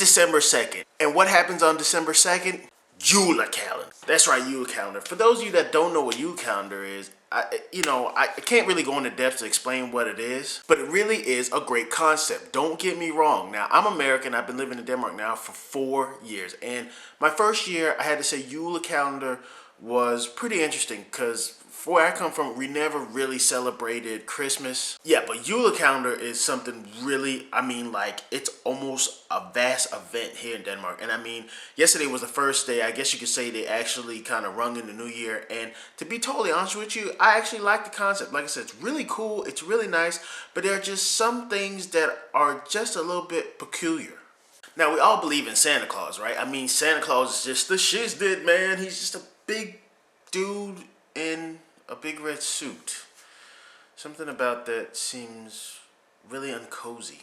December 2nd. And what happens on December 2nd? Yule calendar. That's right, Yule calendar. For those of you that don't know what Yule calendar is, I can't really go into depth to explain what it is, but it really is a great concept. Don't get me wrong. Now, I'm American. I've been living in Denmark now for 4 years. And my first year, I had to say Yule calendar was pretty interesting because where I come from, we never really celebrated Christmas. Yeah, but Yule calendar is something really, like, it's almost a vast event here in Denmark. And yesterday was the first day, I guess you could say they actually kind of rung in the new year. And to be totally honest with you, I actually like the concept. Like I said, it's really cool, it's really nice, but there are just some things that are just a little bit peculiar. Now, we all believe in Santa Claus, right? Santa Claus is just the shiznit, man. He's just a big dude in a big red suit. Something about that seems really uncozy.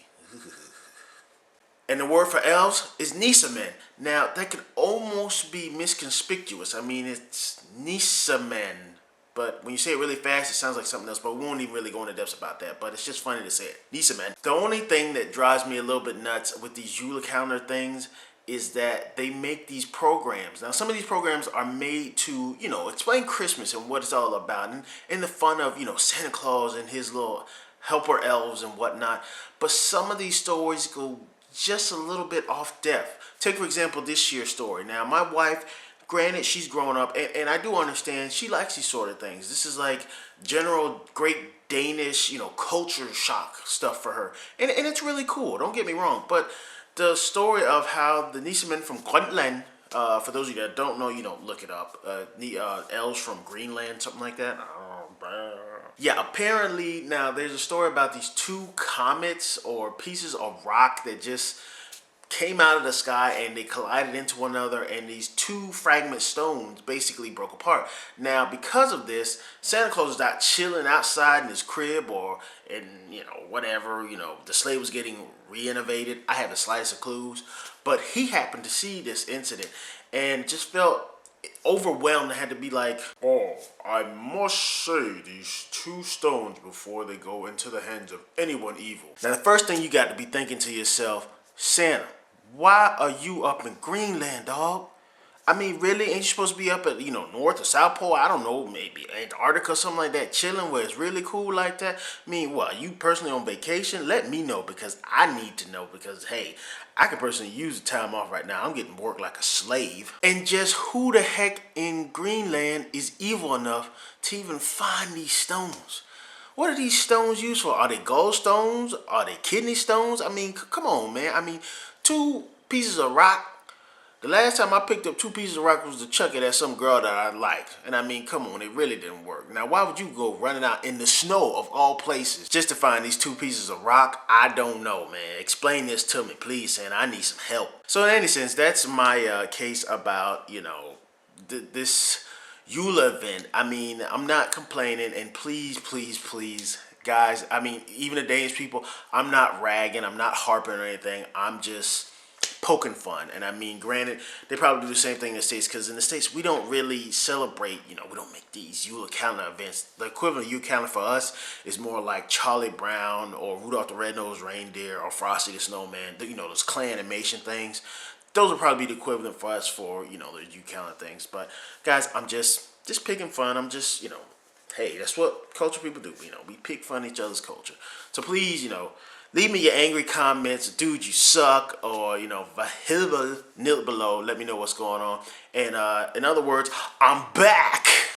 And the word for elves is Nisamen. Now, that could almost be misconspicuous. It's Nisamen. But when you say it really fast, it sounds like something else. But we won't even really go into depths about that. But it's just funny to say it. Nisamen. The only thing that drives me a little bit nuts with these Yule calendar things is that they make these programs. Now, some of these programs are made to, explain Christmas and what it's all about, and the fun of, Santa Claus and his little helper elves and whatnot. But some of these stories go just a little bit off depth. Take, for example, this year's story. Now, my wife, granted, she's grown up, and I do understand she likes these sort of things. This is like general Great Danish, culture shock stuff for her. And it's really cool, don't get me wrong. But the story of how the Nisamen from Greenland, for those of you that don't know, look it up. The elves from Greenland, something like that. Yeah, apparently, now there's a story about these two comets or pieces of rock that just came out of the sky and they collided into one another, and these two fragment stones basically broke apart. Now, because of this, Santa Claus is not chilling outside in his crib or in, whatever, the sleigh was getting re-innovated. I have the slightest of clues, but he happened to see this incident and just felt overwhelmed and had to be like, oh, I must say these two stones before they go into the hands of anyone evil. Now, the first thing you got to be thinking to yourself, Santa, why are you up in Greenland, dog? Really? Ain't you supposed to be up at, North or South Pole? I don't know, maybe Antarctica or something like that, chilling where it's really cool like that? What, you personally on vacation? Let me know, because I need to know, because, hey, I could personally use the time off right now. I'm getting work like a slave. And just who the heck in Greenland is evil enough to even find these stones? What are these stones used for? Are they gold stones? Are they kidney stones? Come on, man. Two pieces of rock. The last time I picked up two pieces of rock was to chuck it at some girl that I liked. And come on, it really didn't work. Now, why would you go running out in the snow of all places just to find these two pieces of rock? I don't know, man. Explain this to me, please, Santa. I need some help. So in any sense, that's my case about, this Yule event. I'm not complaining, and please, please, please, guys, even the Danish people, I'm not ragging, I'm not harping or anything. I'm just poking fun. And granted, they probably do the same thing in the States, because in the States, we don't really celebrate, we don't make these Yule calendar events. The equivalent of Yule calendar for us is more like Charlie Brown or Rudolph the Red-Nosed Reindeer or Frosty the Snowman, those clan animation things. Those would probably be the equivalent for us for, the Yule calendar things. But guys, I'm just picking fun. I'm just, hey, that's what culture people do. We pick fun at each other's culture. So please, leave me your angry comments, dude, you suck, or, below. Let me know what's going on. And in other words, I'm back.